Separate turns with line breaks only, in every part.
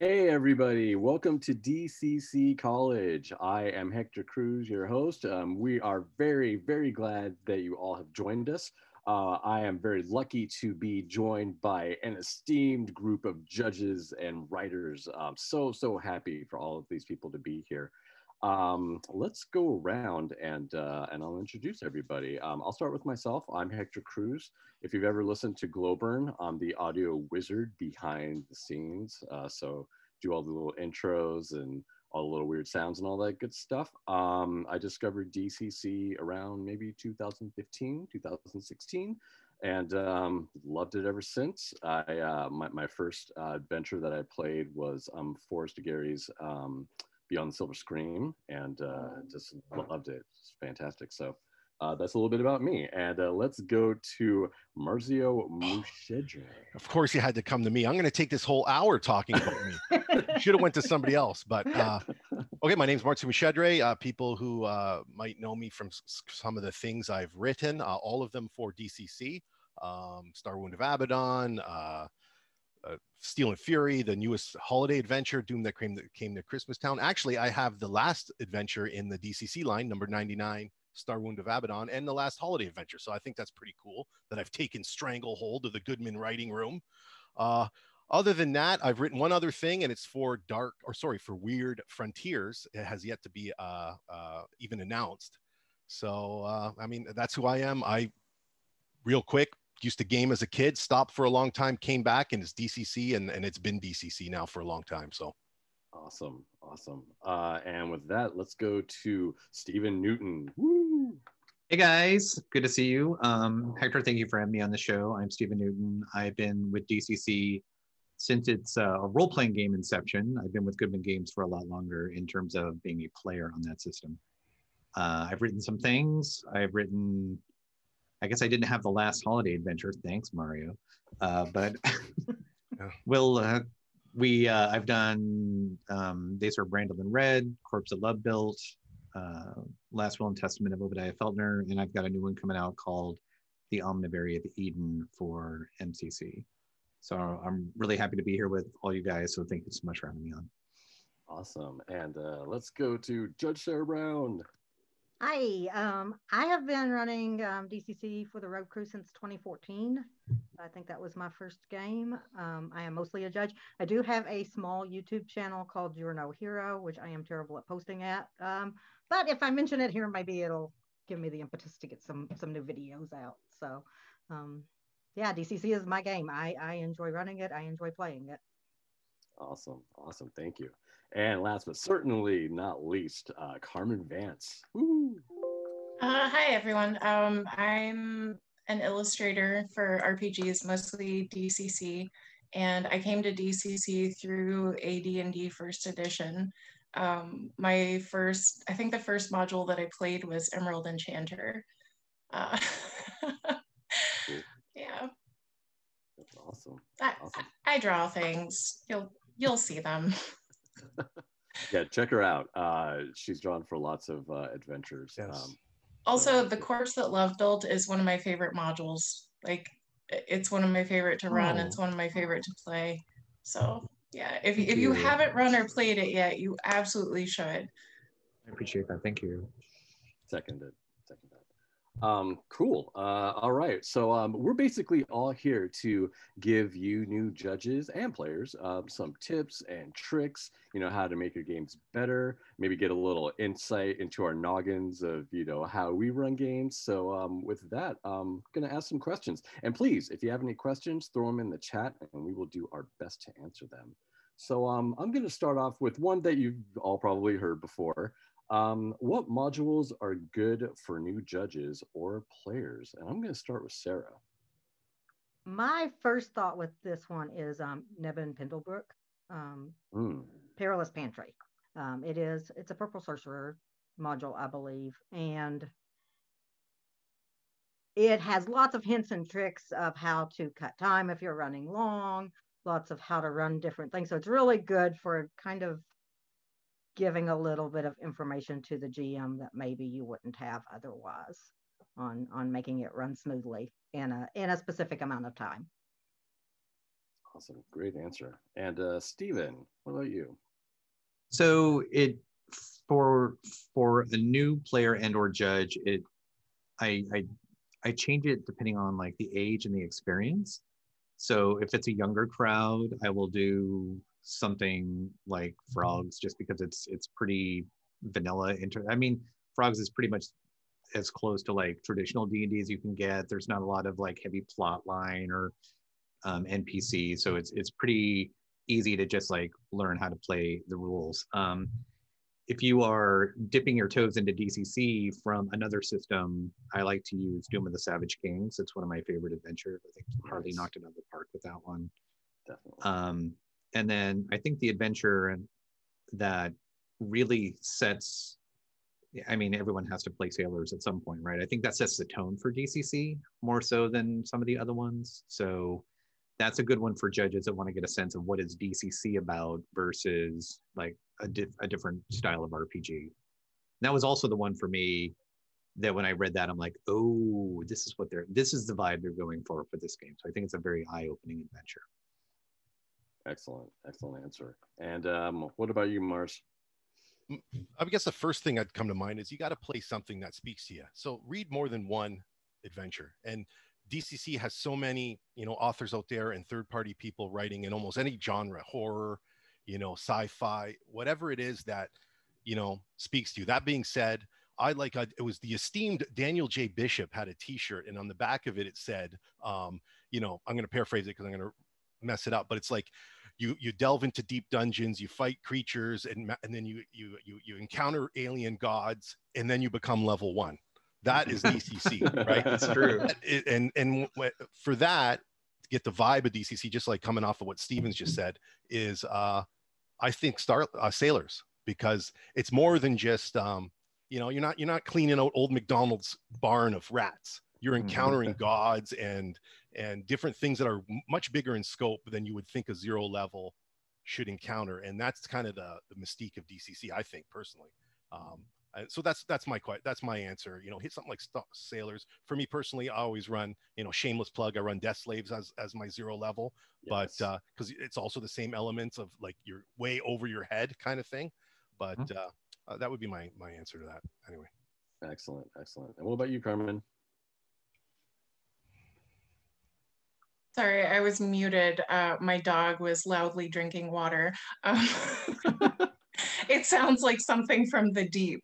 Hey everybody, welcome to DCC College. I am Hector Cruz, your host. We are very, very glad that you all have joined us. I am very lucky to be joined by an esteemed group of judges and writers. I'm so happy for all of these people to be here. Let's go around and I'll introduce everybody. I'll start with myself. I'm Hector Cruz. If you've ever listened to Glowburn, I'm the audio wizard behind the scenes. So do all the little intros and all the little weird sounds and all that good stuff. I discovered DCC around maybe 2015, 2016, and loved it ever since. My first adventure that I played was Forrest Gary's Beyond the Silver Screen, and just loved it. It's fantastic. So that's a little bit about me. And let's go to Marzio Mushedre.
Of course you had to come to me. I'm going to take this whole hour talking about me. Should have went to somebody else. But okay, my name's Marzio Mushedre. People who might know me from some of the things I've written, all of them for DCC. Star Wound of Abaddon, Steel and Fury, the newest holiday adventure, Doom that came to Christmas Town. Actually, I have the last adventure in the DCC line, number 99, Star Wound of Abaddon, and the last holiday adventure. So I think that's pretty cool that I've taken stranglehold of the Goodman writing room. Other than that, I've written one other thing, and it's for Weird Frontiers. It has yet to be even announced. So, I mean, that's who I am. Real quick, used to game as a kid, stopped for a long time, came back, and it's DCC, and it's been DCC now for a long time. So
awesome. And with that, let's go to Stephen Newton. Woo!
Hey guys, good to see you. Hector, thank you for having me on the show. I'm Stephen Newton. I've been with DCC since it's a role-playing game inception. I've been with Goodman Games for a lot longer in terms of being a player on that system. I've written some things. I guess I didn't have the last holiday adventure. Thanks, Mario. But I've done They Serve Brandel in Red, Corpse of Love Built, Last Will and Testament of Obadiah Feltner, and I've got a new one coming out called The Omnivary of Eden for MCC. So I'm really happy to be here with all you guys. So thank you so much for having me on.
Awesome. And let's go to Judge Sarah Brown.
Hi, I have been running DCC for the Road Crew since 2014. I think that was my first game. I am mostly a judge. I do have a small YouTube channel called You're No Hero, which I am terrible at posting at. But if I mention it here, maybe it'll give me the impetus to get some new videos out. So yeah, DCC is my game. I enjoy running it. I enjoy playing it.
Awesome. Thank you. And last but certainly not least, Carmen Vance. Woo!
Hi, everyone. I'm an illustrator for RPGs, mostly DCC, and I came to DCC through AD&D First Edition. I think the first module that I played was Emerald Enchanter.
Cool.
Yeah.
That's awesome.
I draw things. You'll see them.
Yeah, check her out. She's drawn for lots of adventures.
Yes.
Also, the Corpse That Love Built is one of my favorite modules. Like, it's one of my favorite to run. It's one of my favorite to play. So yeah, if you haven't run or played it yet, you absolutely should.
I appreciate that. Thank you.
Seconded. Cool. All right. So we're basically all here to give you new judges and players some tips and tricks, how to make your games better, maybe get a little insight into our noggins of, how we run games. So with that, I'm going to ask some questions. And please, if you have any questions, throw them in the chat and we will do our best to answer them. So I'm going to start off with one that you've all probably heard before. What modules are good for new judges or players? And I'm going to start with Sarah.
My first thought with this one is Nebben Pendlebrook, Perilous Pantry. It's a Purple Sorcerer module, I believe, and it has lots of hints and tricks of how to cut time if you're running long, lots of how to run different things. So it's really good for kind of giving a little bit of information to the GM that maybe you wouldn't have otherwise on making it run smoothly in a specific amount of time.
Awesome. Great answer. And Steven, what about you?
So it for a new player and or judge, I change it depending on like the age and the experience. So if it's a younger crowd, I will do something like Frogs, just because it's pretty vanilla. I mean, Frogs is pretty much as close to like traditional D&D as you can get. There's not a lot of like heavy plot line or NPC, so it's pretty easy to just like learn how to play the rules. If you are dipping your toes into DCC from another system, I like to use Doom of the Savage Kings. It's one of my favorite adventures. I think Harley knocked it out of the park with that one.
Definitely.
And then I think the adventure that really sets, I mean, everyone has to play Sailors at some point, right? I think that sets the tone for DCC more so than some of the other ones. So that's a good one for judges that want to get a sense of what is DCC about versus like a different style of RPG. And that was also the one for me that when I read that, I'm like, oh, this is the vibe they're going for this game. So I think it's a very eye-opening adventure.
Excellent answer. And what about you, Mars?
I guess the first thing I'd come to mind is you got to play something that speaks to you. So read more than one adventure. And DCC has so many, authors out there and third-party people writing in almost any genre, horror, sci-fi, whatever it is that, speaks to you. That being said, it was the esteemed Daniel J. Bishop had a t-shirt, and on the back of it, it said, I'm going to paraphrase it because I'm going to mess it up, but it's like, you delve into deep dungeons, you fight creatures, and then you encounter alien gods, and then you become level 1. That is DCC, right?
That's true.
And for that, to get the vibe of DCC, just like coming off of what Stevens just said, is I think Sailors, because it's more than just you're not cleaning out old McDonald's barn of rats. You're encountering gods and different things that are much bigger in scope than you would think a 0 level should encounter, and that's kind of the mystique of DCC, I think, personally. So that's my answer. Hit something like Sailors. For me personally, I always run, shameless plug, I run Death Slaves as my 0 level, yes. But because it's also the same elements of like you're way over your head kind of thing. But that would be my answer to that. Anyway.
Excellent. And what about you, Carmen?
Sorry, I was muted. My dog was loudly drinking water. It sounds like something from the deep.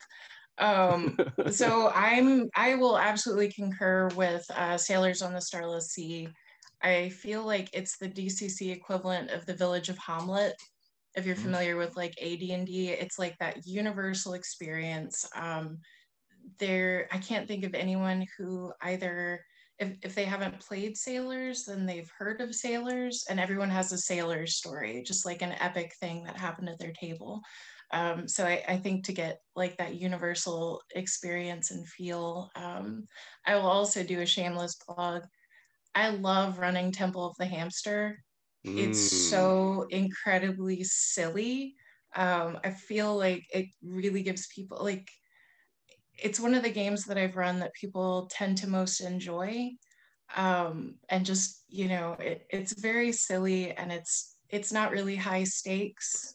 So I will absolutely concur with Sailors on the Starless Sea. I feel like it's the DCC equivalent of the Village of Hamlet. If you're familiar with like AD&D, it's like that universal experience. I can't think of anyone who either, if they haven't played Sailors, then they've heard of Sailors, and everyone has a Sailor story, just like an epic thing that happened at their table. So I think to get like that universal experience and feel, I will also do a shameless plug. I love running Temple of the Hamster. It's so incredibly silly. I feel like it really gives people like, it's one of the games that I've run that people tend to most enjoy. And just, it's very silly, and it's not really high stakes.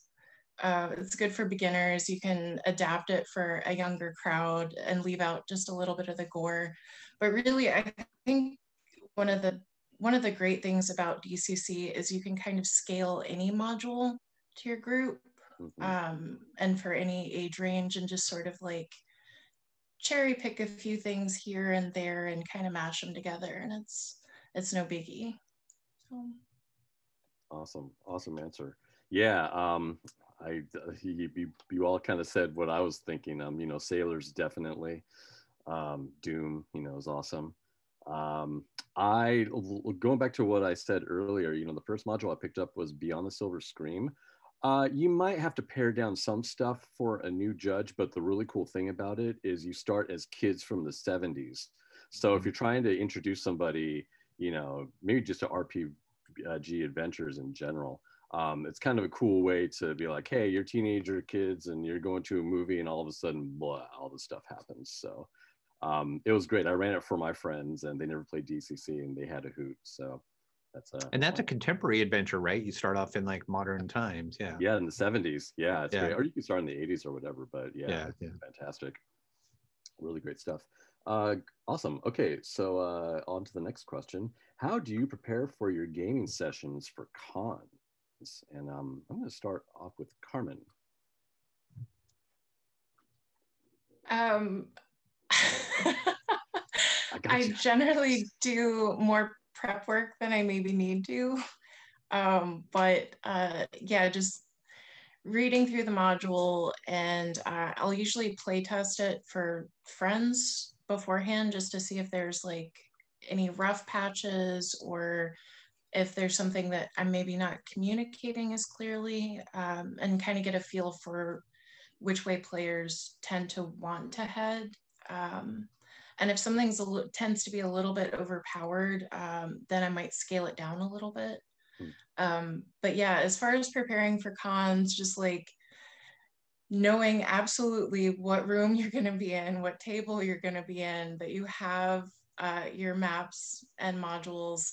It's good for beginners. You can adapt it for a younger crowd and leave out just a little bit of the gore. But really, I think one of the great things about DCC is you can kind of scale any module to your group, and for any age range, and just sort of like cherry pick a few things here and there and kind of mash them together, and it's no biggie. So.
Awesome answer. Yeah, you all kind of said what I was thinking. Sailors definitely. Doom, is awesome. Going back to what I said earlier, the first module I picked up was Beyond the Silver Scream. You might have to pare down some stuff for a new judge, but the really cool thing about it is you start as kids from the 70s. So if you're trying to introduce somebody, maybe just to RPG adventures in general, it's kind of a cool way to be like, hey, you're teenager kids and you're going to a movie and all of a sudden, blah, all this stuff happens. So it was great. I ran it for my friends and they never played DCC and they had a hoot. So
That's a contemporary adventure, right? You start off in like modern times. Yeah.
Yeah, in the 70s. Yeah, it's
Yeah.
great. Or you can start in the 80s or whatever, but yeah. Fantastic. Really great stuff. Awesome. Okay, so on to the next question. How do you prepare for your gaming sessions for cons? And I'm going to start off with Carmen.
I generally do more prep work than I maybe need to. Yeah, just reading through the module, and I'll usually play test it for friends beforehand just to see if there's like any rough patches or if there's something that I'm maybe not communicating as clearly, and kind of get a feel for which way players tend to want to head. And if something's tends to be a little bit overpowered, then I might scale it down a little bit. But yeah, as far as preparing for cons, just like knowing absolutely what room you're going to be in, what table you're going to be in, that you have your maps and modules.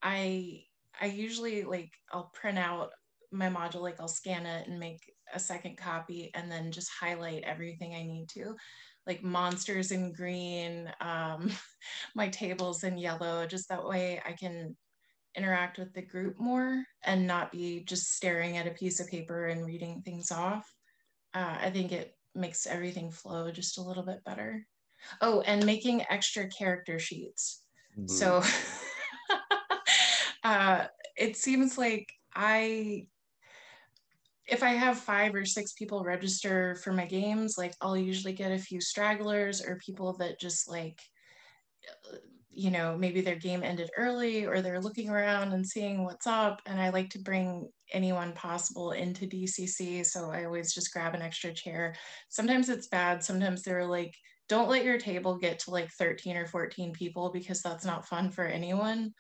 I usually like, I'll print out my module, like I'll scan it and make a second copy and then just highlight everything I need to, like monsters in green, my tables in yellow, just that way I can interact with the group more and not be just staring at a piece of paper and reading things off. I think it makes everything flow just a little bit better. Oh, and making extra character sheets. So it seems like if I have 5 or 6 people register for my games, like I'll usually get a few stragglers or people that just like, you know, maybe their game ended early or they're looking around and seeing what's up. And I like to bring anyone possible into DCC. So I always just grab an extra chair. Sometimes it's bad. Sometimes they're like, don't let your table get to like 13 or 14 people because that's not fun for anyone.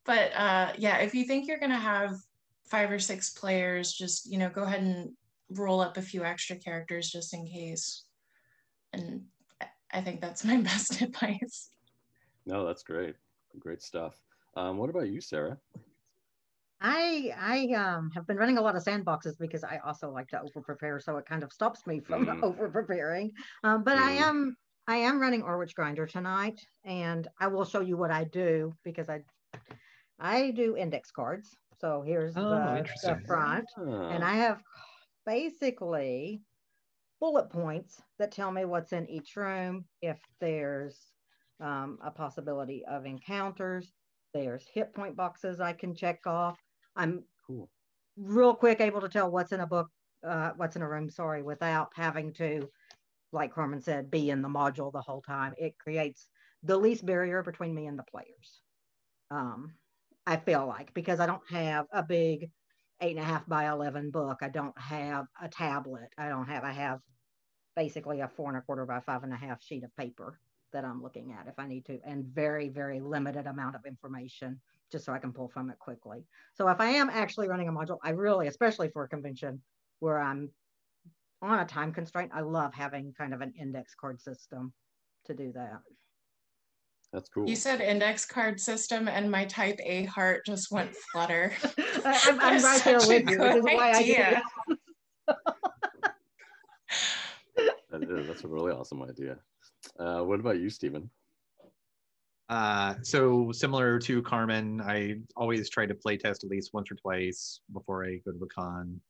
But yeah, if you think you're going to have 5 or 6 players, just, you know, go ahead and roll up a few extra characters just in case. And I think that's my best advice.
No, that's great. Great stuff. What about you, Sarah?
I have been running a lot of sandboxes because I also like to over prepare, so it kind of stops me from over preparing. But I am running Orwich Grinder tonight, and I will show you what I do because I do index cards. So here's the front, and I have basically bullet points that tell me what's in each room. If there's a possibility of encounters, there's hit point boxes I can check off. I'm real quick able to tell what's in a book, what's in a room, sorry, without having to, like Carmen said, be in the module the whole time. It creates the least barrier between me and the players. I feel like, because I don't have a big 8.5 by 11 book. I don't have a tablet. I have basically a 4 1/4 by 5.5 sheet of paper that I'm looking at if I need to, and very, very limited amount of information just so I can pull from it quickly. So if I am actually running a module, I really, especially for a convention where I'm on a time constraint, I love having kind of an index card system to do that.
That's cool.
You said index card system, and my type A heart just went flutter.
I'm right there with you, which is why I do
it. That's a really awesome idea. What about you, Stephen?
So similar to Carmen, I always try to play test at least once or twice before I go to a con.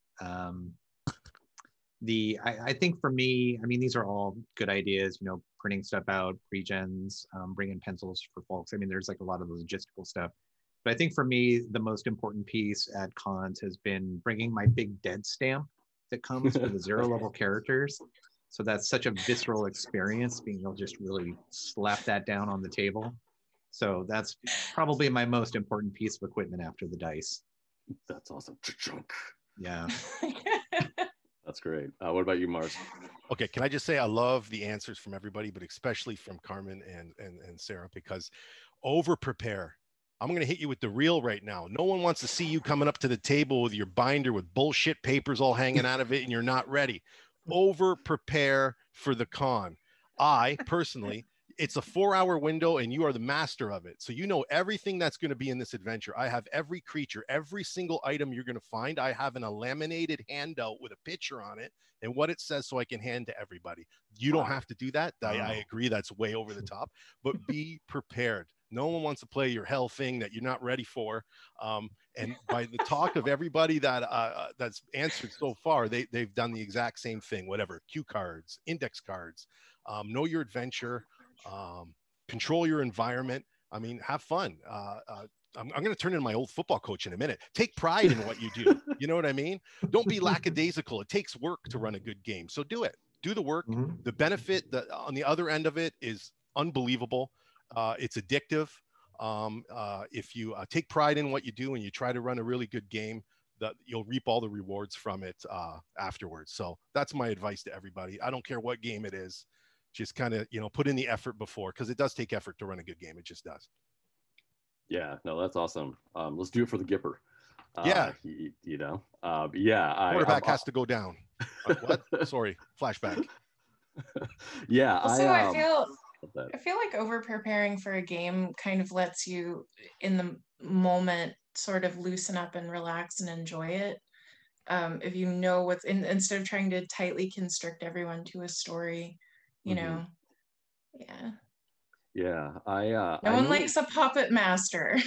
I think for me, I mean, these are all good ideas, you know, printing stuff out, pre-gens, bringing pencils for folks. I mean, there's like a lot of the logistical stuff. But I think for me, the most important piece at cons has been bringing my big dead stamp that comes with the 0 level characters. So that's such a visceral experience, being able to just really slap that down on the table. So that's probably my most important piece of equipment after the dice.
That's awesome.
Yeah.
That's great. What about you, Mars?
Okay, can I just say I love the answers from everybody, but especially from Carmen and Sarah, because over prepare. I'm going to hit you with the real right now. No one wants to see you coming up to the table with your binder with bullshit papers all hanging out of it and you're not ready. Over prepare for the con. I personally, it's a 4-hour window and you are the master of it. So you know everything that's going to be in this adventure. I have every creature, every single item you're going to find. I have a laminated handout with a picture on it and what it says so I can hand to everybody. You don't have to do that. I agree that's way over the top, but be prepared. No one wants to play your hell thing that you're not ready for. And by the talk of everybody that that's answered so far, they've done the exact same thing, whatever, cue cards, index cards, know your adventure, control your environment. I mean, have fun. I'm going to turn into my old football coach in a minute. Take pride in what you do. You know what I mean? Don't be lackadaisical. It takes work to run a good game. So do it. Do the work. The benefit on the other end of it is unbelievable. It's addictive. If you take pride in what you do and you try to run a really good game, that you'll reap all the rewards from it afterwards. So that's my advice to everybody. I don't care what game it is. Just kind of, put in the effort before, because it does take effort to run a good game. It just does.
Yeah, no, that's awesome. Let's do it for the Gipper.
Yeah.
Quarterback
has to go down. What? Sorry, flashback.
Yeah.
Also, I feel like over preparing for a game kind of lets you in the moment sort of loosen up and relax and enjoy it. If you know what's instead of trying to tightly constrict everyone to a story, know.
Yeah.
No one likes a puppet master.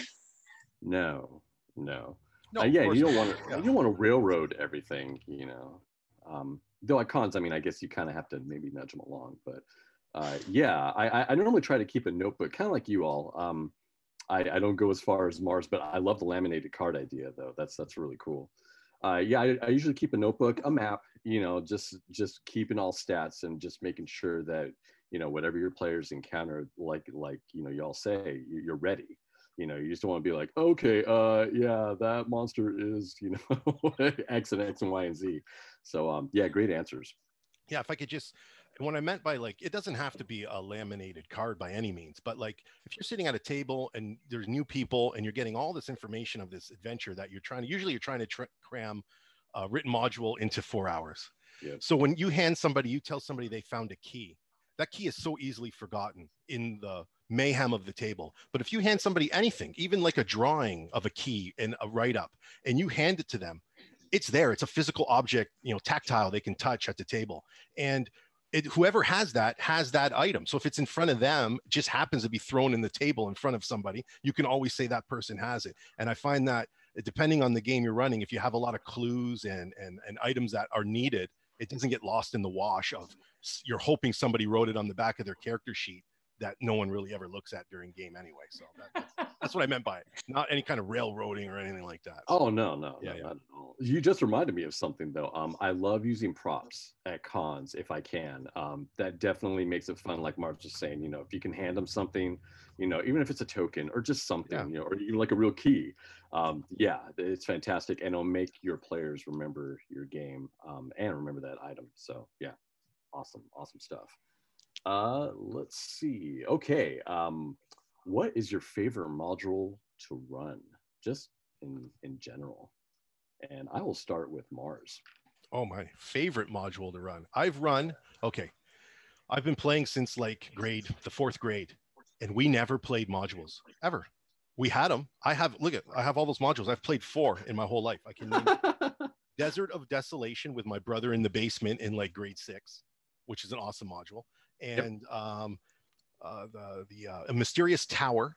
No. You don't want to railroad everything, though at cons, I mean, I guess you kind of have to maybe nudge them along, but I normally try to keep a notebook, kind of like you all. I don't go as far as Mars, but I love the laminated card idea, though. That's really cool. I usually keep a notebook, a map, just keeping all stats and just making sure that, whatever your players encounter, like y'all say, you're ready. You just don't want to be like, okay, that monster is, X and Y and Z. So, great answers.
Yeah, if I could just, what I meant by it doesn't have to be a laminated card by any means, but if you're sitting at a table and there's new people and you're getting all this information of this adventure that you're trying to cram a written module into 4 hours.
Yep.
So when you tell somebody they found a key, that key is so easily forgotten in the mayhem of the table. But if you hand somebody anything, even like a drawing of a key and a write-up, and you hand it to them, it's there. It's a physical object, tactile, they can touch at the table. And whoever has that item. So if it's in front of them, it just happens to be thrown in the table in front of somebody, you can always say that person has it. And I find that depending on the game you're running, if you have a lot of clues and items that are needed, it doesn't get lost in the wash of you're hoping somebody wrote it on the back of their character sheet that no one really ever looks at during game anyway. So that's what I meant by it. Not any kind of railroading or anything like that.
Oh, no, not at all. You just reminded me of something, though. I love using props at cons if I can. That definitely makes it fun. Like Mark was saying, if you can hand them something, even if it's a token or just something, or even like a real key. It's fantastic. And it'll make your players remember your game and remember that item. So, yeah, awesome stuff. Let's see. Okay. What is your favorite module to run, just in general? And I will start with Mars.
Oh, my favorite module to run. I've been playing since the 4th grade, and we never played modules ever. We had them. I have all those modules. I've played 4 in my whole life. I can name Desert of Desolation with my brother in the basement in grade 6, which is an awesome module. And a Mysterious Tower,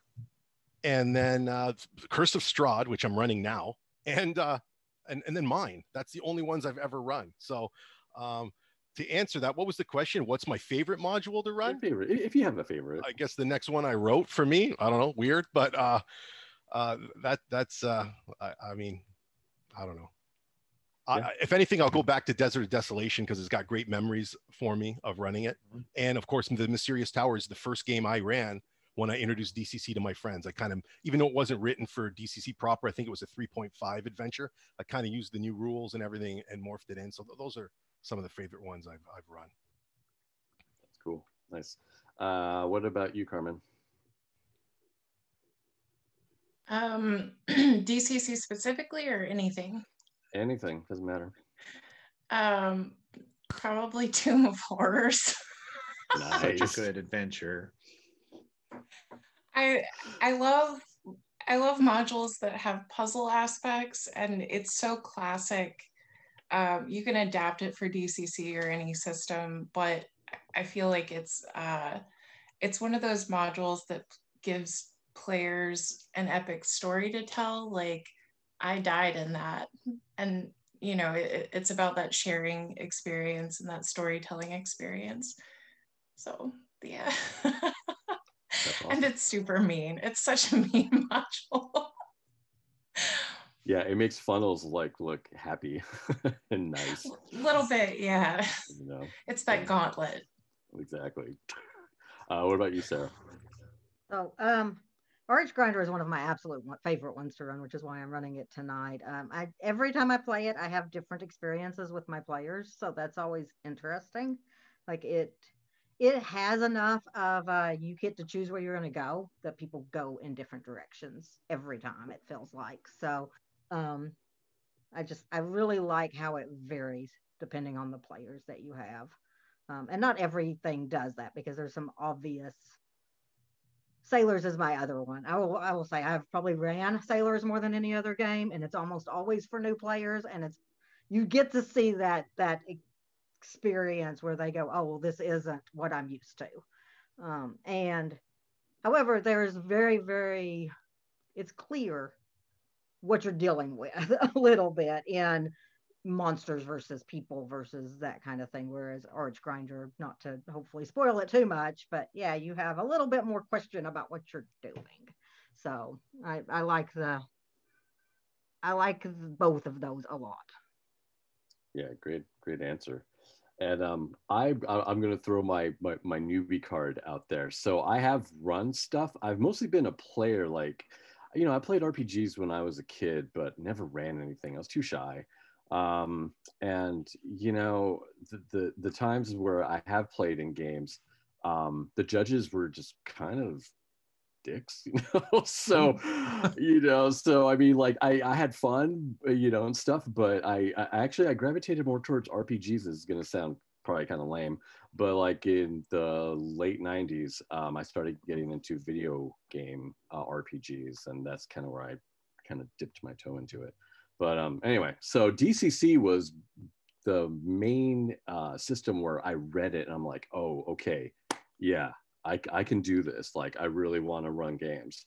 and then Curse of Strahd, which I'm running now, and then mine. That's the only ones I've ever run. So to answer that, what was the question? What's my favorite module to run?
Your favorite, if you have a favorite.
I guess the next one I wrote for me. I don't know, weird, but that's I mean, I don't know. If anything, I'll go back to Desert of Desolation because it's got great memories for me of running it. And of course, the Mysterious Tower is the first game I ran when I introduced DCC to my friends. I kind of, even though it wasn't written for DCC proper, I think it was a 3.5 adventure. I kind of used the new rules and everything and morphed it in. So those are some of the favorite ones I've run.
That's cool. Nice. What about you, Carmen?
DCC specifically or anything?
Anything, doesn't matter.
Probably Tomb of Horrors.
Nice. Such a good adventure.
I love modules that have puzzle aspects, and it's so classic. You can adapt it for DCC or any system, but I feel like it's one of those modules that gives players an epic story to tell. Like, I died in that, and you know, it's about that sharing experience and that storytelling experience. So yeah.
Awesome.
And it's super mean. It's such a mean module.
Yeah, it makes funnels like look happy and nice.
A little bit, yeah.
You know,
it's that gauntlet.
Exactly. What about you, Sarah?
So, RH Grinder is one of my absolute favorite ones to run, which is why I'm running it tonight. Every time I play it, I have different experiences with my players, so that's always interesting. Like it has enough of you get to choose where you're going to go, that people go in different directions every time, it feels like. So I really like how it varies depending on the players that you have. And not everything does that, because there's some obvious. Sailors is my other one. I will say I've probably ran Sailors more than any other game, and it's almost always for new players, and you get to see that experience where they go, oh, well, this isn't what I'm used to. And however, there's it's clear what you're dealing with a little bit in monsters versus people versus that kind of thing. Whereas RH Grinder, not to hopefully spoil it too much, but yeah, you have a little bit more question about what you're doing. So I like both of those a lot.
Yeah, great answer. And I'm going to throw my newbie card out there. So I have run stuff. I've mostly been a player. Like, you know, I played RPGs when I was a kid, but never ran anything. I was too shy. And you know, the times where I have played in games, the judges were just kind of dicks, you know. So you know, so I mean, like I had fun, you know, and stuff, but I actually gravitated more towards RPGs. This is gonna sound probably kind of lame, but like in the late 90s, I started getting into video game RPGs, and that's kind of where I kind of dipped my toe into it. But anyway, so DCC was the main system where I read it and I'm like, oh, okay, yeah, I can do this. Like, I really want to run games.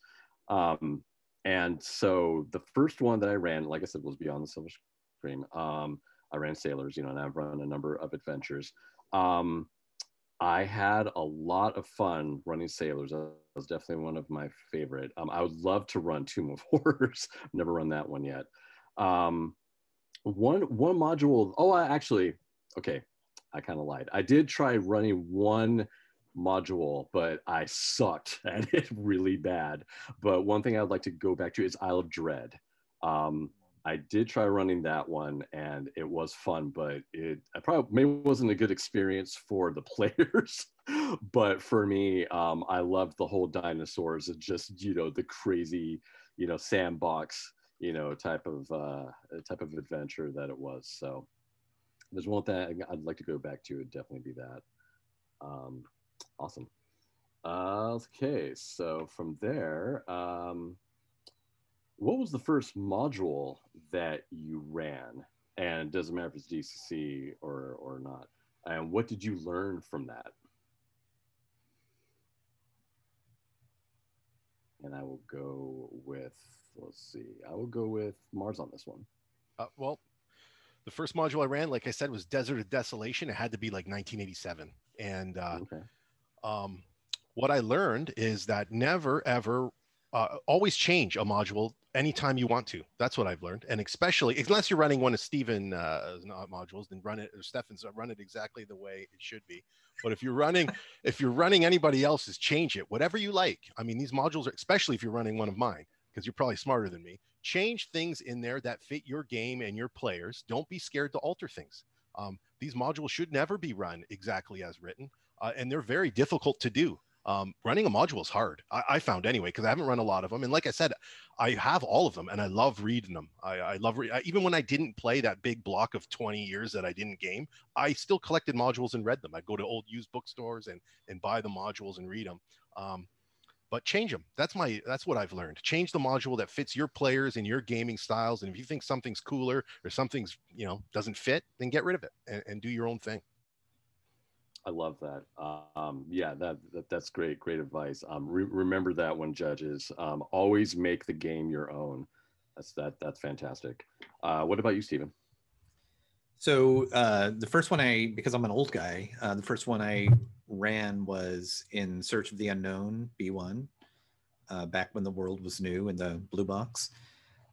And so the first one that I ran, like I said, was Beyond the Silver Screen. I ran Sailors, you know, and I've run a number of adventures. I had a lot of fun running Sailors. That was definitely one of my favorite. I would love to run Tomb of Horrors. Never run that one yet. One module. Oh, okay, I kind of lied. I did try running one module, but I sucked at it really bad. But one thing I'd like to go back to is Isle of Dread. I did try running that one, and it was fun, but I probably maybe wasn't a good experience for the players. But for me, I loved the whole dinosaurs and just, you know, the crazy, you know, sandbox, you know, type of adventure that it was. So there's one thing I'd like to go back to. It'd definitely be that. Awesome. Okay, so from there, what was the first module that you ran? And it doesn't matter if it's DCC or not. And what did you learn from that? And I will go with, I will go with Mars on this one.
Well, the first module I ran, like I said, was Desert of Desolation. It had to be like 1987. And what I learned is that never, ever, always change a module anytime you want to. That's what I've learned. And especially, unless you're running one of Steven modules, then run it, or Stefan's, run it exactly the way it should be. But if you're running anybody else's, change it, whatever you like. I mean, these modules are, especially if you're running one of mine, because you're probably smarter than me, change things in there that fit your game and your players. Don't be scared to alter things. These modules should never be run exactly as written, and they're very difficult to do. Running a module is hard, I found anyway, because I haven't run a lot of them. And like I said, I have all of them and I love reading them. I love even when I didn't play that big block of 20 years that I didn't game, I still collected modules and read them. I'd go to old used bookstores and buy the modules and read them. but change them. That's what I've learned. Change the module that fits your players and your gaming styles. And if you think something's cooler or something's, doesn't fit, then get rid of it and do your own thing.
I love that. Yeah, that's great advice. Remember that one, judges. Always make the game your own. That's fantastic. What about you, Stephen?
So the first one because I'm an old guy, the first one I ran was In Search of the Unknown, B1, back when the world was new in the blue box.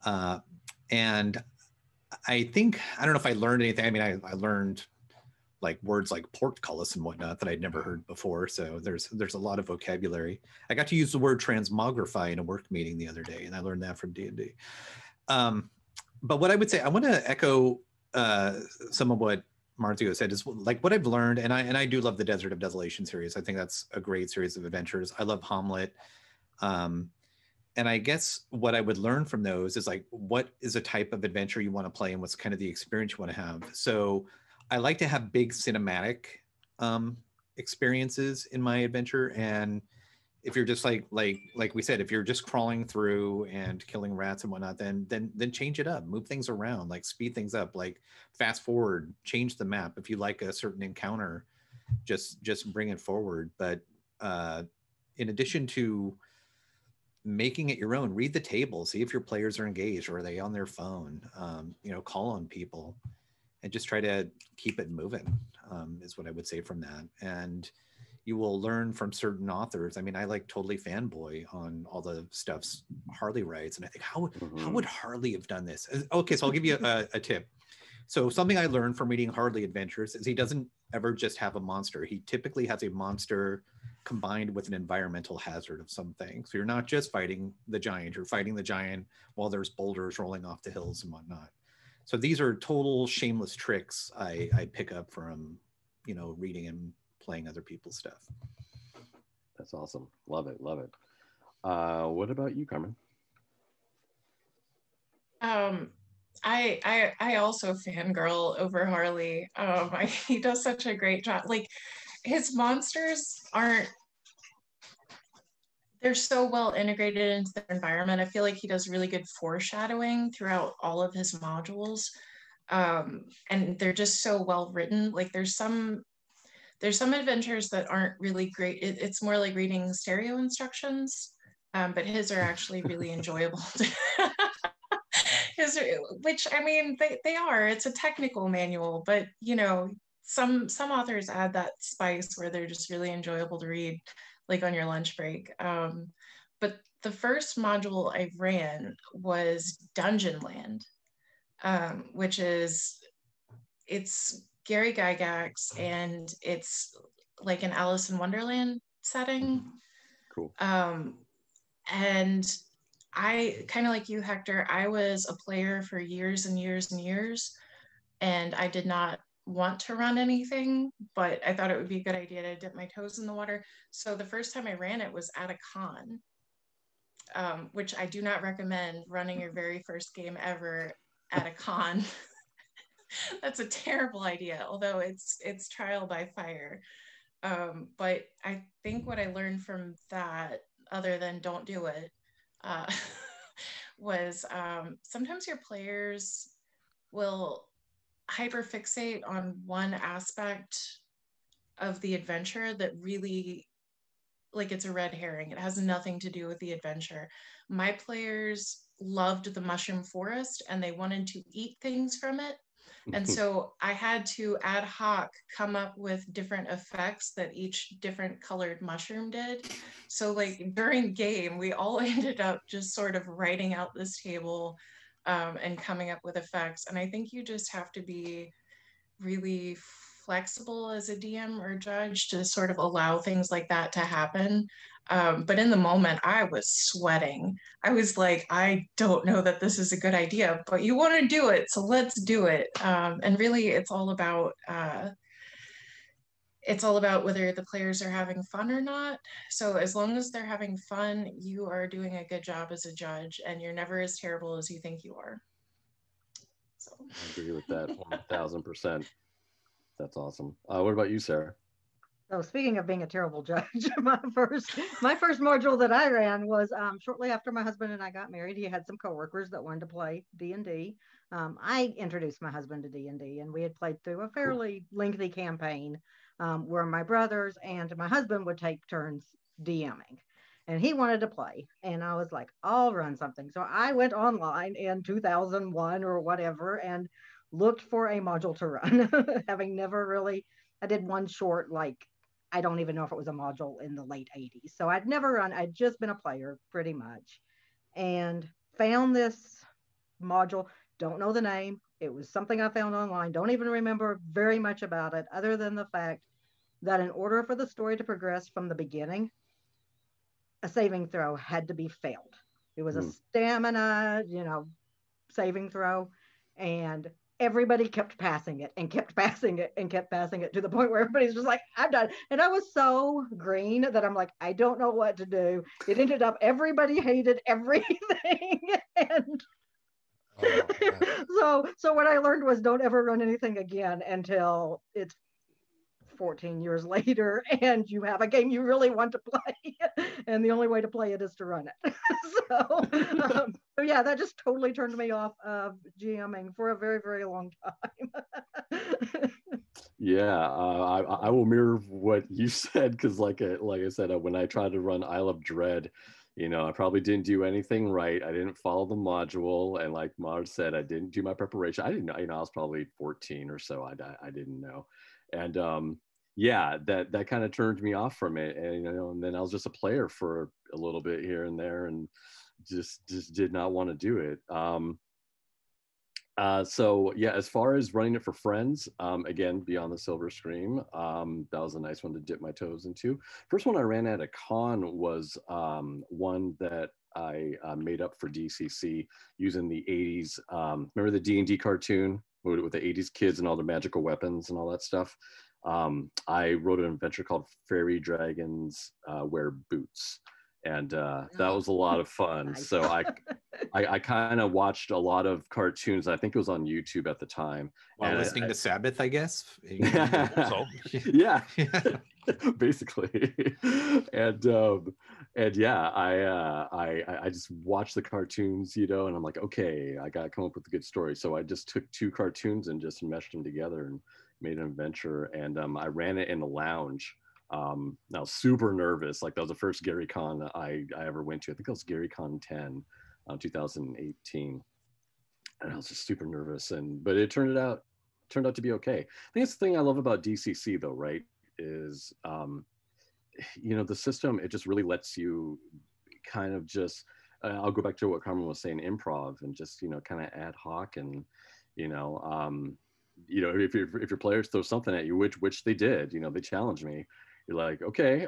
And I don't know if I learned anything. I mean, I learned like words like portcullis and whatnot that I'd never heard before. So there's a lot of vocabulary. I got to use the word transmogrify in a work meeting the other day, and I learned that from D&D. But what I would say, I want to echo some of what Marzio said, is like what I've learned, and I do love the Desert of Desolation series. I think that's a great series of adventures. I love Hamlet. And I guess what I would learn from those is like, what is a type of adventure you want to play and what's kind of the experience you want to have. So I like to have big cinematic experiences in my adventure. And if you're just like we said, if you're just crawling through and killing rats and whatnot, then change it up, move things around, like speed things up, like fast forward, change the map. If you like a certain encounter, just bring it forward. But in addition to making it your own, read the table, see if your players are engaged or are they on their phone, call on people and just try to keep it moving, is what I would say from that. And you will learn from certain authors. I mean, I like totally fanboy on all the stuffs Harley writes. And I think, how would Harley have done this? Okay, so I'll give you a tip. So something I learned from reading Harley Adventures is he doesn't ever just have a monster. He typically has a monster combined with an environmental hazard of something. So you're not just fighting the giant, you're fighting the giant while there's boulders rolling off the hills and whatnot. So these are total shameless tricks I pick up from, reading and playing other people's stuff.
That's awesome. Love it. What about you, Carmen?
I also fangirl over Harley. He does such a great job. Like, his monsters they're so well integrated into their environment. I feel like he does really good foreshadowing throughout all of his modules. And they're just so well written. Like, there's some adventures that aren't really great. It's more like reading stereo instructions, but his are actually really enjoyable. Which, I mean, they are. It's a technical manual, but some authors add that spice where they're just really enjoyable to read, like on your lunch break. But the first module I ran was Dungeon Land, which it's Gary Gygax, and it's like an Alice in Wonderland setting.
Cool.
And I, kind of like you, Hector, I was a player for years and years and years, and I did not want to run anything, but I thought it would be a good idea to dip my toes in the water. So the first time I ran it was at a con, which I do not recommend running your very first game ever at a con. That's a terrible idea, although it's trial by fire. But I think what I learned from that, other than don't do it, was sometimes your players will hyperfixate on one aspect of the adventure that really, like, it's a red herring. It has nothing to do with the adventure. My players loved the mushroom forest and they wanted to eat things from it. And so I had to ad hoc come up with different effects that each different colored mushroom did. So like during game, we all ended up just sort of writing out this table and coming up with effects. And I think you just have to be really flexible as a DM or judge to sort of allow things like that to happen. But in the moment, I was sweating. I was like, I don't know that this is a good idea, but you want to do it, so let's do it. And really, it's all about whether the players are having fun or not. So as long as they're having fun, you are doing a good job as a judge, and you're never as terrible as you think you are. So
I agree with that 1000%. That's awesome. What about you, Sarah?
So speaking of being a terrible judge, my first module that I ran was shortly after my husband and I got married. He had some coworkers that wanted to play D&D. I introduced my husband to D&D, and we had played through a fairly lengthy campaign where my brothers and my husband would take turns DMing. And he wanted to play, and I was like, I'll run something. So I went online in 2001 or whatever and looked for a module to run, having never really. I did one short, like, I don't even know if it was a module in the late 80s. So I'd never run, I'd just been a player pretty much, and found this module. Don't know the name. It was something I found online. Don't even remember very much about it, other than the fact that in order for the story to progress from the beginning, a saving throw had to be failed. It was a stamina, saving throw, and everybody kept passing it and kept passing it and kept passing it to the point where everybody's just like, I'm done. And I was so green that I'm like, I don't know what to do. It ended up everybody hated everything. And so what I learned was don't ever run anything again until it's 14 years later and you have a game you really want to play, and the only way to play it is to run it. So yeah, that just totally turned me off of GMing for a very, very long time.
Yeah, I will mirror what you said, because like I said, when I tried to run Isle of Dread, I probably didn't do anything right. I didn't follow the module, and like Mars said, I didn't do my preparation. I didn't know, I was probably 14 or so. I didn't know, and yeah, that kind of turned me off from it, and and then I was just a player for a little bit here and there, and just did not want to do it. So yeah, as far as running it for friends, again, Beyond the Silver Scream, that was a nice one to dip my toes into. First one I ran at a con was one that I made up for DCC using the 80s. Remember the D&D cartoon with the 80s kids and all their magical weapons and all that stuff? I wrote an adventure called Fairy Dragons Wear Boots. And that was a lot of fun.
Nice.
So I kind of watched a lot of cartoons. I think it was on YouTube at the time.
While listening to Sabbath, I guess.
Yeah, basically. And yeah, I just watched the cartoons, and I'm like, okay, I got to come up with a good story. So I just took two cartoons and just meshed them together and made an adventure. And I ran it in the lounge. I was super nervous. Like, that was the first Gary Con I ever went to. I think it was Gary Con 10, 2018, and I was just super nervous. But it turned out to be okay. I think that's the thing I love about DCC, though, right? Is the system, it just really lets you kind of just. I'll go back to what Carmen was saying, improv, and just kind of ad hoc, and if your players throw something at you, which they did, they challenged me. You're like, okay,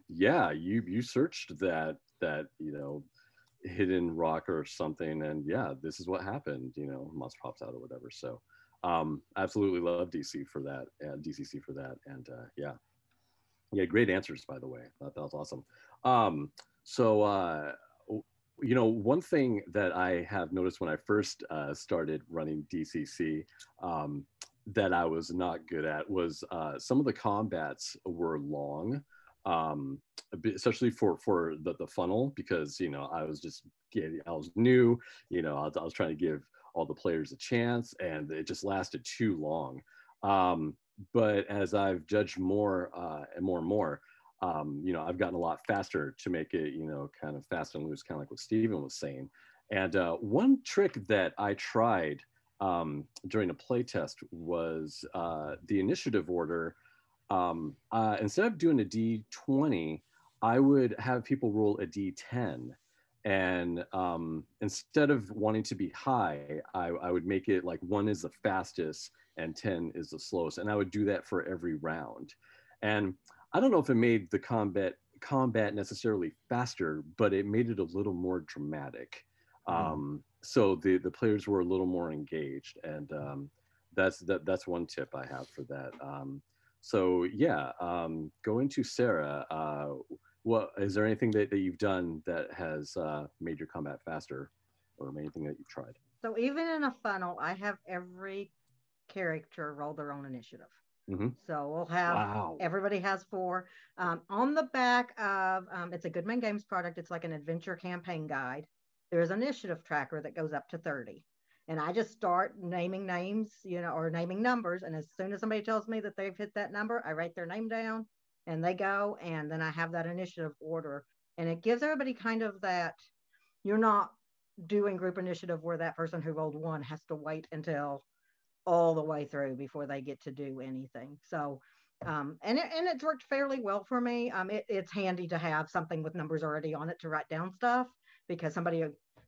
yeah, you searched that hidden rock or something, and yeah, this is what happened. Monster pops out or whatever. So, absolutely love DC for that, and DCC for that, and yeah, great answers, by the way. That was awesome. So, one thing that I have noticed when I first started running DCC, that I was not good at was some of the combats were long, especially for the funnel, because I was new, I was trying to give all the players a chance, and it just lasted too long. But as I've judged more and more, I've gotten a lot faster to make it, kind of fast and loose, kind of like what Steven was saying. And one trick that I tried during a play test was the initiative order. Instead of doing a D20, I would have people roll a D10. And instead of wanting to be high, I would make it like 1 is the fastest and 10 is the slowest. And I would do that for every round. And I don't know if it made the combat necessarily faster, but it made it a little more dramatic. So the players were a little more engaged, and that's one tip I have for that. So yeah, going to Sarah, what is there anything that you've done that has made your combat faster, or anything that you've tried?
So even in a funnel, I have every character roll their own initiative. So we'll have,
wow.
everybody has 4. On the back of, it's a Goodman Games product. It's like an adventure campaign guide. There's an initiative tracker that goes up to 30. And I just start naming names, or naming numbers. And as soon as somebody tells me that they've hit that number, I write their name down and they go. And then I have that initiative order. And it gives everybody kind of that, you're not doing group initiative where that person who rolled 1 has to wait until all the way through before they get to do anything. So, and it's worked fairly well for me. It's handy to have something with numbers already on it to write down stuff, because somebody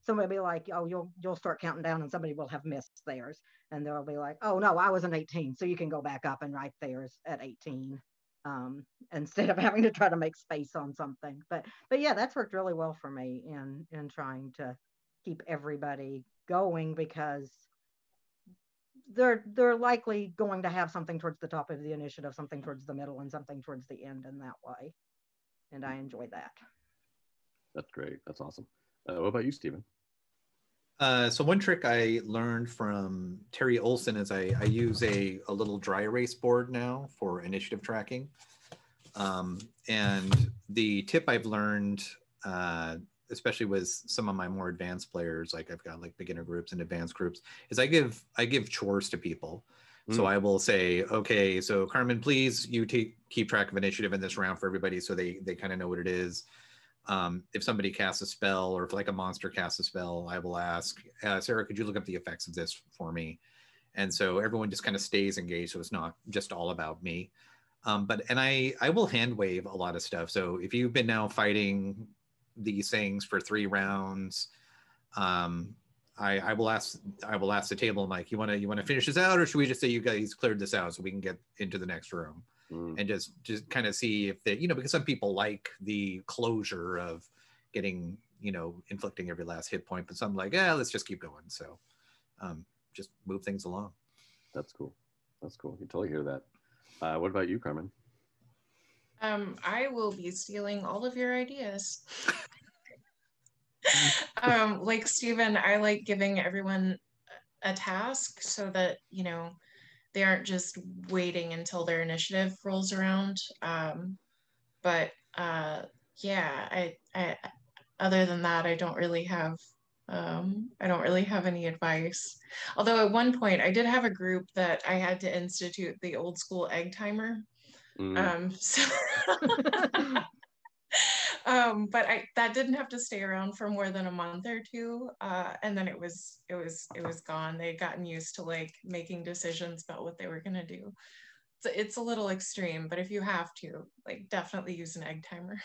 will be like, oh, you'll start counting down and somebody will have missed theirs. And they'll be like, oh no, I was an 18. So you can go back up and write theirs at 18. Instead of having to try to make space on something. But yeah, that's worked really well for me in trying to keep everybody going, because they're likely going to have something towards the top of the initiative, something towards the middle, and something towards the end in that way. And I enjoy that. That's
great. That's awesome. What about you, Stephen?
So one trick I learned from Terry Olson is I use a little dry erase board now for initiative tracking. And the tip I've learned, especially with some of my more advanced players, like I've got like beginner groups and advanced groups, is I give chores to people. So I will say, okay, so Carmen, please, you keep track of initiative in this round for everybody, so they kind of know what it is. If somebody casts a spell, or if like a monster casts a spell, I will ask, Sarah, could you look up the effects of this for me? And so everyone just kind of stays engaged, so it's not just all about me. But I will hand wave a lot of stuff. So if you've been now fighting these things for 3 rounds, I will ask the table, I'm like, you want to finish this out, or should we just say you guys cleared this out so we can get into the next room? And just kind of see if they, because some people like the closure of getting, inflicting every last hit point, but some like, let's just keep going. So just move things along.
That's cool. You totally hear that. What about you, Carmen?
I will be stealing all of your ideas. Like Stephen, I like giving everyone a task so that, they aren't just waiting until their initiative rolls around. But yeah, I other than that, I don't really have any advice. Although at one point I did have a group that I had to institute the old school egg timer. So but that didn't have to stay around for more than a month or 2, and then it was gone. They had gotten used to like making decisions about what they were going to do. So it's a little extreme, but if you have to, like, definitely use an egg timer.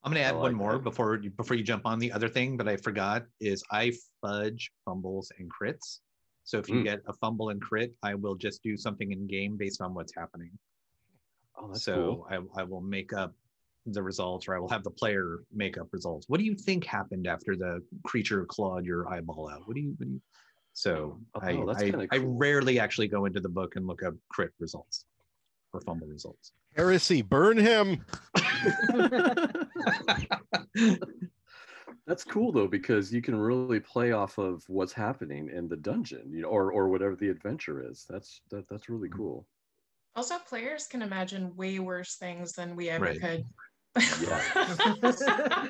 I'm going to add one more before you jump on. The other thing that I forgot is I fudge fumbles and crits. So if you get a fumble and crit, I will just do something in game based on what's happening.
Oh, that's cool.
I will make up the results, or I will have the player make up results. What do you think happened after the creature clawed your eyeball out? What do you? So I rarely actually go into the book and look up crit results or fumble results.
Heresy, burn him.
That's cool though, because you can really play off of what's happening in the dungeon, or whatever the adventure is. That's really cool.
Also, players can imagine way worse things than we ever could.
Yeah.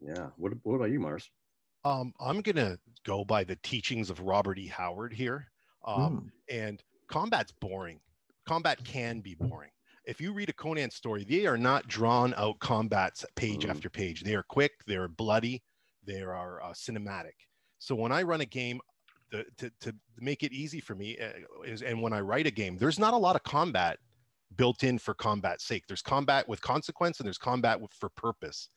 Yeah. What about you, Mars?
I'm gonna go by the teachings of Robert E. Howard here. And combat's boring. Combat can be boring. If you read a Conan story, they are not drawn out combats page after page. They are quick, they're bloody, they are cinematic. So when I run a game, to make it easy for me and when I write a game, there's not a lot of combat built in for combat's sake. There's combat with consequence and there's combat for purpose.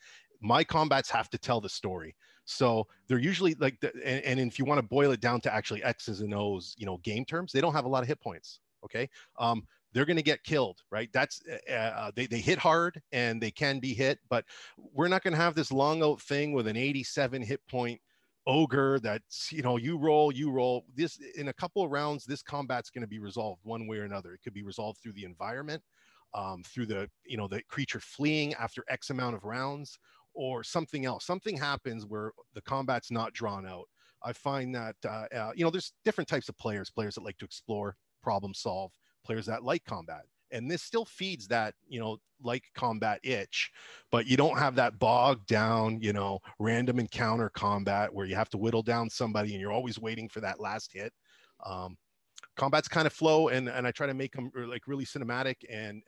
My combats have to tell the story. So they're usually like, and if you want to boil it down to actually X's and O's, game terms, they don't have a lot of hit points. Okay. They're going to get killed, right? That's they hit hard and they can be hit, but we're not going to have this long out thing with an 87 hit point ogre that's, you roll this in a couple of rounds. This combat's going to be resolved one way or another. It could be resolved through the environment, through the creature fleeing after X amount of rounds, or something else. Something happens where the combat's not drawn out. I find that, you know, there's different types of players that like to explore, problem solve, players that like combat. And this still feeds that, you know, like combat itch, but you don't have that bogged down, you know, random encounter combat where you have to whittle down somebody and you're always waiting for that last hit. Combat's kind of flow, and I try to make them like really cinematic and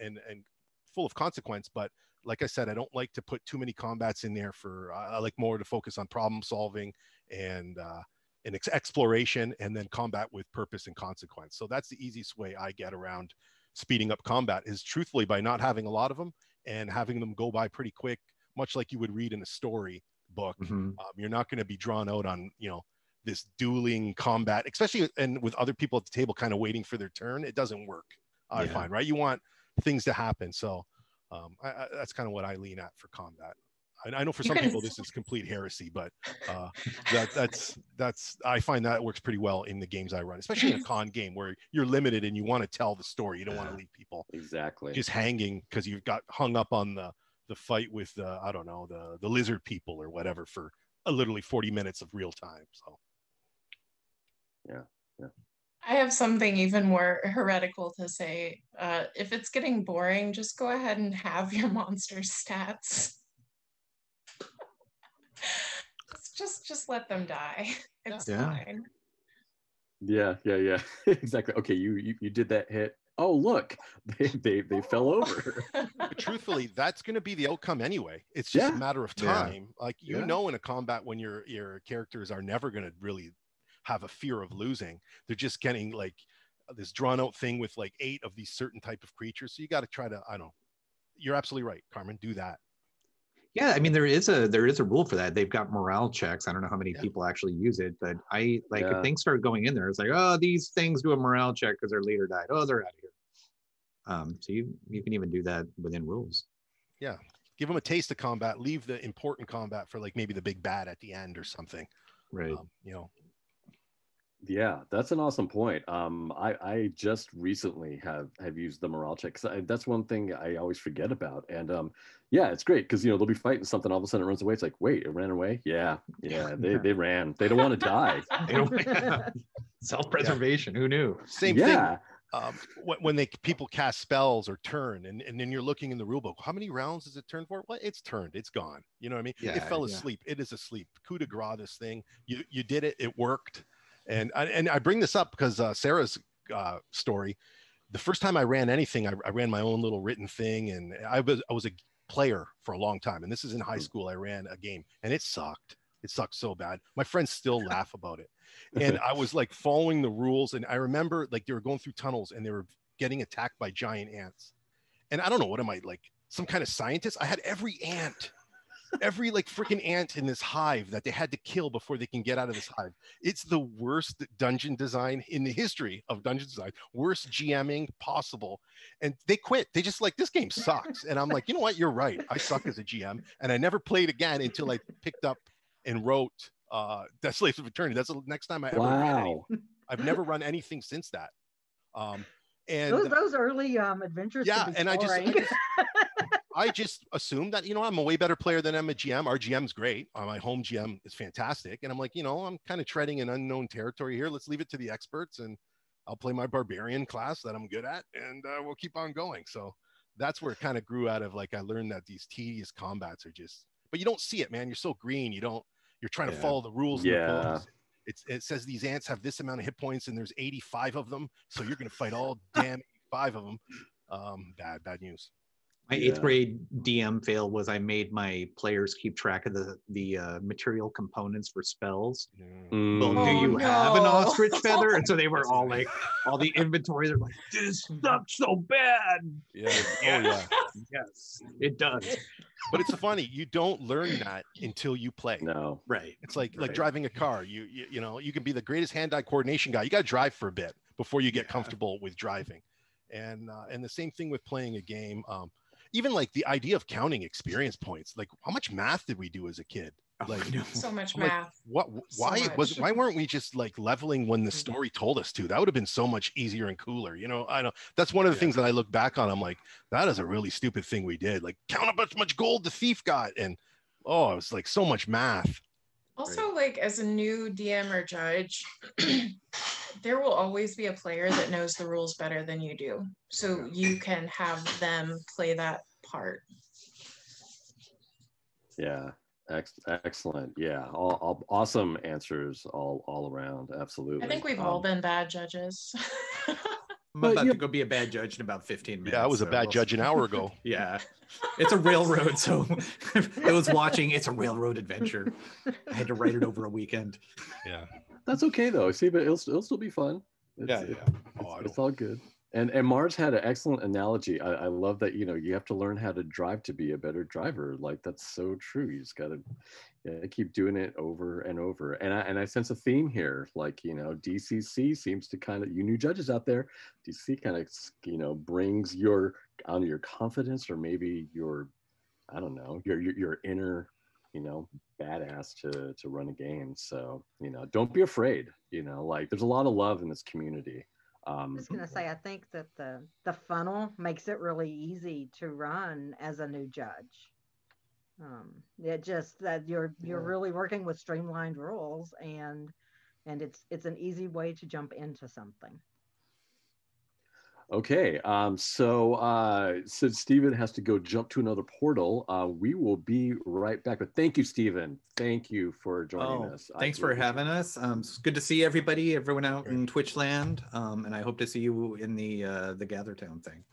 full of consequence. But like I said, I don't like to put too many combats in there for, I like more to focus on problem solving and exploration, and then combat with purpose and consequence. So that's the easiest way I get around speeding up combat, is truthfully by not having a lot of them and having them go by pretty quick, much like you would read in a story book. You're not going to be drawn out on, you know, this dueling combat, especially and with other people at the table kind of waiting for their turn. It doesn't work, I find, right? You want things to happen. So that's kind of what I lean at for combat. I know for some people this is complete heresy, but that's I find that works pretty well in the games I run, especially in a con game where you're limited and you want to tell the story. You don't want to leave people just hanging because you've got hung up on the fight with I don't know, the lizard people or whatever for literally 40 minutes of real time. So yeah.
I have something even more heretical to say. If it's getting boring, just go ahead and have your monster stats. just let them die. It's fine.
Yeah. Exactly. Okay, you did that hit. Oh, look, they fell over.
But truthfully, that's going to be the outcome anyway. It's just a matter of time. Like, you know, in a combat when your characters are never going to really have a fear of losing. They're just getting like this drawn out thing with like 8 of these certain type of creatures. So you got to try to, I don't know. You're absolutely right, Carmen. Do that.
Yeah, I mean, there is a rule for that. They've got morale checks. I don't know how many people actually use it, but if things start going in there, it's like, oh, these things do a morale check because their leader died. Oh, they're out of here. So you can even do that within rules. Yeah,
give them a taste of combat. Leave the important combat for like maybe the big bad at the end or something.
Right.
You know.
Yeah, that's an awesome point. I just recently have used the morale check, because that's one thing I always forget about. And yeah, it's great because, you know, they'll be fighting something, all of a sudden it runs away. It's like, wait, it ran away? Yeah, they ran. They don't want to die.
Self-preservation. Who knew?
Same thing. When people cast spells or turn, and then you're looking in the rule book, how many rounds does it turn for? Well, it's turned, it's gone. You know what I mean? It fell asleep. It is asleep. Coup de grace, this thing. You did it. It worked. And I bring this up because Sarah's story, the first time I ran anything, I ran my own little written thing, and I was a player for a long time. And this is in high school. I ran a game, and it sucked. It sucked so bad. My friends still laugh about it. And I was like following the rules, and I remember like they were going through tunnels, and they were getting attacked by giant ants. And I don't know, what am I, like some kind of scientist? I had every like freaking ant in this hive that they had to kill before they can get out of this hive. It's the worst dungeon design in the history of dungeon design, worst GMing possible. And they quit. They just like, this game sucks. And I'm like, you know what? You're right. I suck as a GM. And I never played again until I picked up and wrote Desolations of Eternity. That's the next time I ever ran anything. I've never run anything since that. And
those early adventures.
Yeah, and I just assumed that, you know, I'm a way better player than I'm a GM. Our GM's great. My home GM is fantastic. And I'm like, you know, I'm kind of treading an unknown territory here. Let's leave it to the experts, and I'll play my barbarian class that I'm good at, and we'll keep on going. So that's where it kind of grew out of, like, I learned that these tedious combats are just, but you don't see it, man. You're so green. You're trying to follow the rules. In the books. It says these ants have this amount of hit points and there's 85 of them. So you're going to fight all damn 85 of them. Bad news.
My 8th grade DM fail was I made my players keep track of the material components for spells. Well, do you have an ostrich feather? And so they were all like, all the inventory, they're like, this sucks so bad. Yes, it does.
But it's funny, you don't learn that until you play.
No.
Right. It's like driving a car. You know, you can be the greatest hand-eye coordination guy. You got to drive for a bit before you get comfortable with driving. And the same thing with playing a game. Even like the idea of counting experience points, like how much math did we do as a kid? Like
so much math.
Why weren't we just like leveling when the story told us to? That would have been so much easier and cooler. You know, I know that's one of the things that I look back on. I'm like, that is a really stupid thing we did. Like, count up how much gold the thief got, and it was like so much math.
Also, like as a new DM or judge, there will always be a player that knows the rules better than you do. So you can have them play that part.
Yeah, excellent. Yeah, all awesome answers all around. Absolutely.
I think we've all been bad judges.
I'm about to go be a bad judge in about 15 minutes.
Yeah, I was a bad judge an hour ago.
Yeah, it's a railroad. So those watching, it's a railroad adventure. I had to write it over a weekend.
Yeah,
that's okay though. See, but it'll still be fun. It's all good. And Mars had an excellent analogy. I love that, you have to learn how to drive to be a better driver. Like, that's so true. You just got to keep doing it over and over. And I sense a theme here. Like, DCC seems to kind of, you new judges out there, DCC kind of, brings your confidence, or maybe your, I don't know, your inner, badass to run a game. So, don't be afraid, like there's a lot of love in this community.
I'm just going to say, I think that the funnel makes it really easy to run as a new judge. It just that you're really working with streamlined rules, and it's an easy way to jump into something.
Okay, so since Stephen has to go jump to another portal, we will be right back. But thank you, Stephen. Thank you for joining us.
Thanks for having us. It's good to see everyone out in Twitch land, and I hope to see you in the Gathertown thing.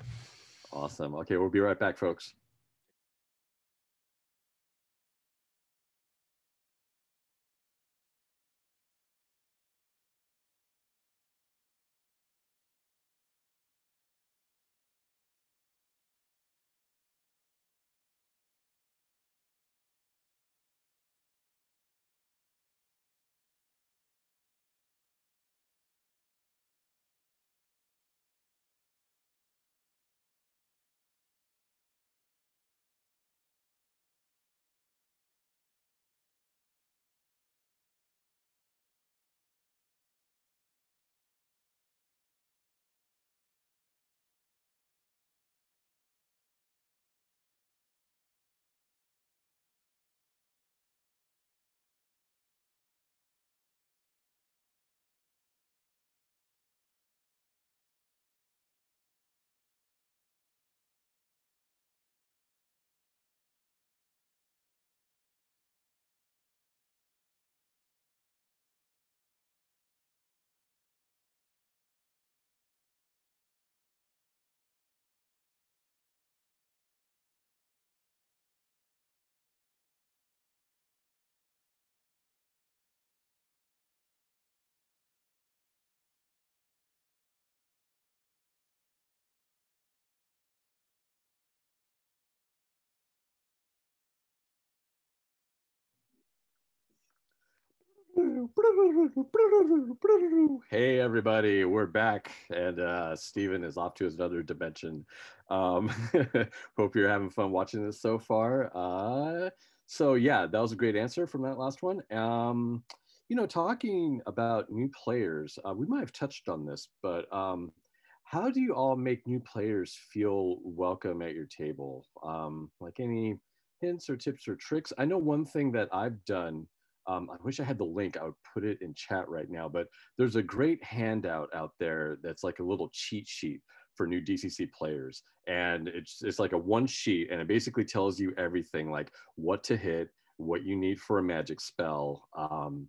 Awesome. Okay, we'll be right back, folks. Hey everybody, we're back, and Stephen is off to his another dimension. Hope you're having fun watching this so far. So yeah, that was a great answer from that last one. Talking about new players, we might have touched on this, but how do you all make new players feel welcome at your table? Like any hints or tips or tricks? I know one thing that I've done. I wish I had the link. I would put it in chat right now, but there's a great handout out there that's like a little cheat sheet for new DCC players. And it's like a one sheet, and it basically tells you everything, like what to hit, what you need for a magic spell.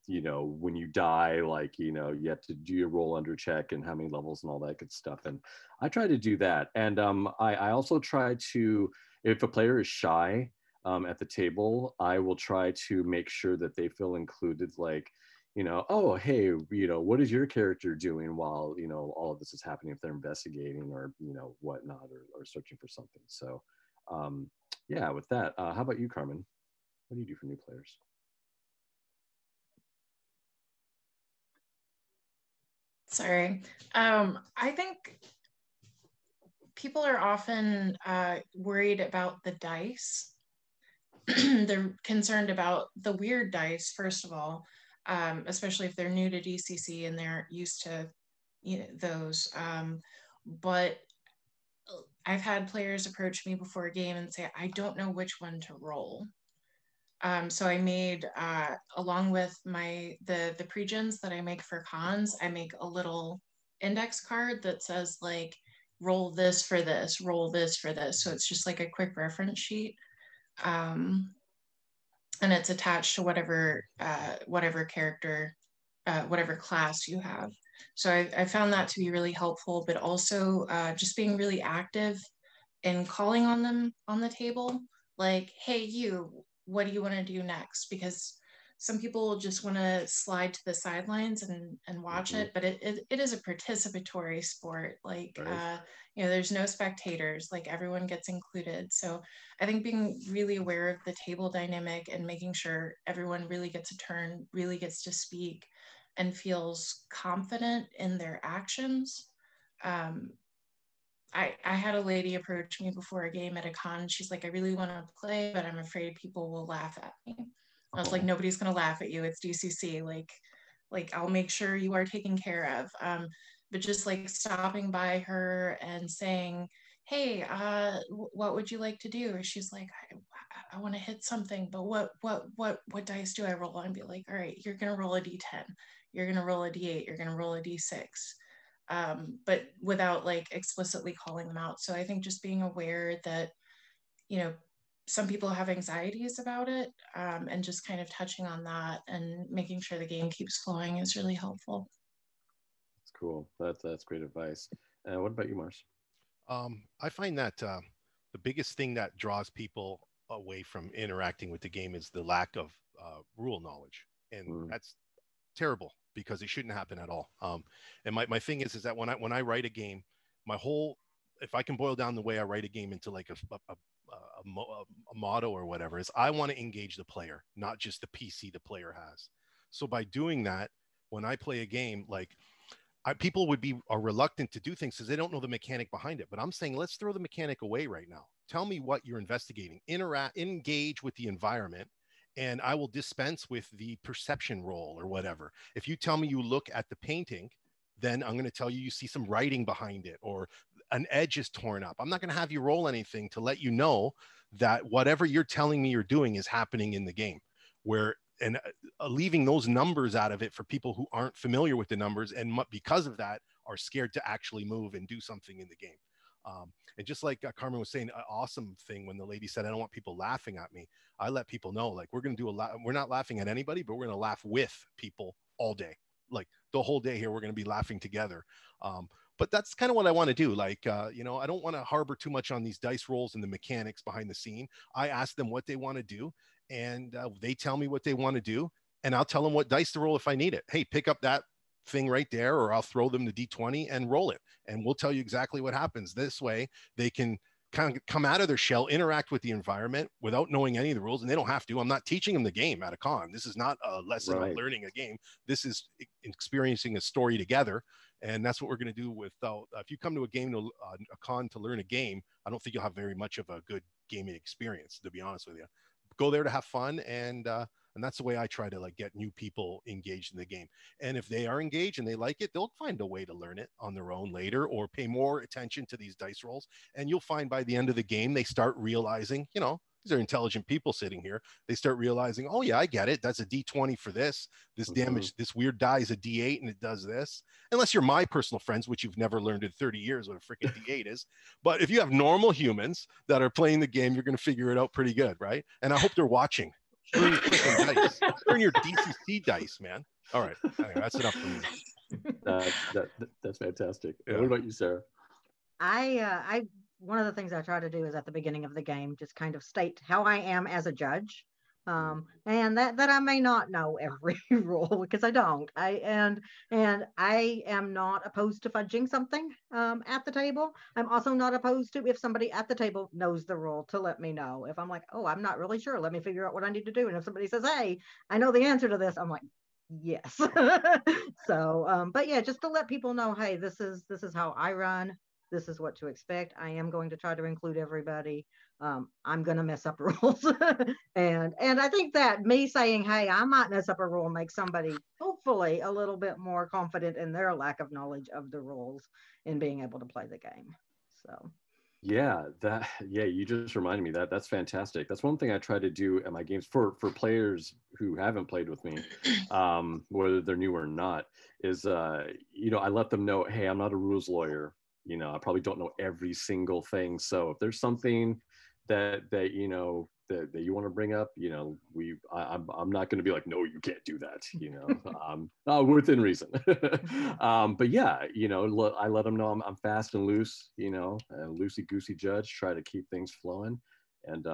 When you die, like, you have to do your roll under check and how many levels and all that good stuff. And I try to do that. And I also try to, if a player is shy, at the table, I will try to make sure that they feel included, like, oh, hey, what is your character doing while, all of this is happening, if they're investigating or, whatnot, or searching for something. So, yeah, with that, how about you, Carmen? What do you do for new players?
Sorry. I think people are often worried about the dice. They're concerned about the weird dice, first of all, especially if they're new to DCC and they're used to those. But I've had players approach me before a game and say, I don't know which one to roll. So I made, along with the pre-gens that I make for cons, I make a little index card that says like, roll this for this, roll this for this. So it's just like a quick reference sheet. And it's attached to whatever character, whatever class you have. So I found that to be really helpful, but also just being really active in calling on them on the table. Like, hey, you, what do you want to do next? Because some people just want to slide to the sidelines and watch it, but it is a participatory sport. Like,
Right.
there's no spectators, like everyone gets included. So I think being really aware of the table dynamic and making sure everyone really gets a turn, really gets to speak and feels confident in their actions. I had a lady approach me before a game at a con. She's like, I really want to play, but I'm afraid people will laugh at me. I was like, nobody's going to laugh at you. It's DCC. Like I'll make sure you are taken care of. But just like stopping by her and saying, hey, what would you like to do? Or she's like, I want to hit something, but what dice do I roll? And be like, all right, you're going to roll a D10. You're going to roll a D8. You're going to roll a D6. But without like explicitly calling them out. So I think just being aware that, some people have anxieties about it, and just kind of touching on that and making sure the game keeps flowing is really helpful.
That's cool. That's great advice. What about you, Mars?
I find that the biggest thing that draws people away from interacting with the game is the lack of rule knowledge. And that's terrible because it shouldn't happen at all. And my thing is that when I write a game, if I can boil down the way I write a game into like a motto or whatever, is I want to engage the player, not just the PC the player has. So by doing that, when I play a game, like people are reluctant to do things because they don't know the mechanic behind it. But I'm saying, let's throw the mechanic away right now. Tell me what you're investigating, engage with the environment, and I will dispense with the perception roll or whatever. If you tell me you look at the painting, then I'm going to tell you see some writing behind it or an edge is torn up. I'm not going to have you roll anything to let you know that whatever you're telling me you're doing is happening in the game. And leaving those numbers out of it for people who aren't familiar with the numbers and because of that are scared to actually move and do something in the game. And just like Carmen was saying, an awesome thing when the lady said, I don't want people laughing at me. I let people know, like, we're going to do we're not laughing at anybody, but we're going to laugh with people all day. Like the whole day here, we're going to be laughing together. But that's kind of what I want to do. Like, I don't want to harbor too much on these dice rolls and the mechanics behind the scene. I ask them what they want to do and they tell me what they want to do. And I'll tell them what dice to roll if I need it. Hey, pick up that thing right there, or I'll throw them the D20 and roll it. And we'll tell you exactly what happens. This way they can kind of come out of their shell, interact with the environment without knowing any of the rules. And they don't have to. I'm not teaching them the game at a con. This is not a lesson on learning a game. This is experiencing a story together. And that's what we're going to do with, if you come to a con to learn a game, I don't think you'll have very much of a good gaming experience, to be honest with you. Go there to have fun. And that's the way I try to like get new people engaged in the game. And if they are engaged and they like it, they'll find a way to learn it on their own later or pay more attention to these dice rolls. And you'll find by the end of the game, they start realizing, these are intelligent people sitting here. They start realizing, oh yeah, I get it. That's a D20 for this. This damage, this weird die is a D8 and it does this. Unless you're my personal friends, which you've never learned in 30 years what a freaking D8 is. But if you have normal humans that are playing the game, you're going to figure it out pretty good, right? And I hope they're watching. Turn your freaking dice. Turn your DCC dice, man. All right. Anyway, that's enough for me.
That's fantastic.
Yeah.
What about you, Sarah?
I one of the things I try to do is at the beginning of the game, just kind of state how I am as a judge. And that I may not know every rule because I don't. And I am not opposed to fudging something at the table. I'm also not opposed to if somebody at the table knows the rule to let me know. If I'm like, oh, I'm not really sure, let me figure out what I need to do. And if somebody says, hey, I know the answer to this, I'm like, yes. So, but yeah, just to let people know, hey, this is how I run. This is what to expect. I am going to try to include everybody. I'm going to mess up rules. and I think that me saying, hey, I might mess up a rule makes somebody hopefully a little bit more confident in their lack of knowledge of the rules in being able to play the game. So
Yeah, you just reminded me that's fantastic. That's one thing I try to do at my games for players who haven't played with me, whether they're new or not, is I let them know, hey, I'm not a rules lawyer. I probably don't know every single thing. So if there's something that you want to bring up, I'm not going to be like, no, you can't do that, within reason. But yeah, I let them know I'm fast and loose, a loosey goosey judge, try to keep things flowing. And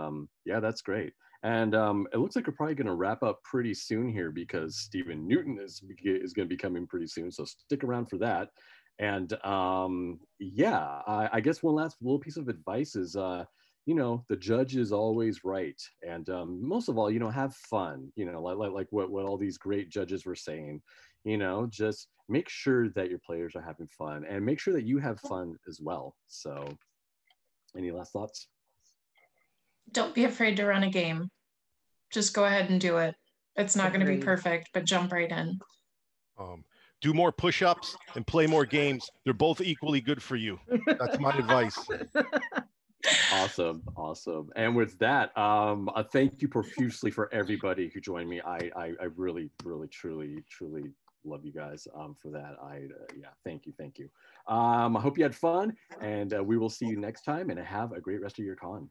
yeah, that's great. And it looks like we're probably going to wrap up pretty soon here because Stephen Newton is going to be coming pretty soon. So stick around for that. And yeah, I guess one last little piece of advice is, the judge is always right. And most of all, have fun, like what all these great judges were saying, just make sure that your players are having fun and make sure that you have fun as well. So any last thoughts?
Don't be afraid to run a game. Just go ahead and do it. It's not going to be perfect, but jump right in.
Do more push-ups and play more games. They're both equally good for you. That's my advice.
Awesome. And with that, thank you profusely for everybody who joined me. I really, really, truly love you guys for that. Yeah, thank you. I hope you had fun, and we will see you next time, and have a great rest of your con.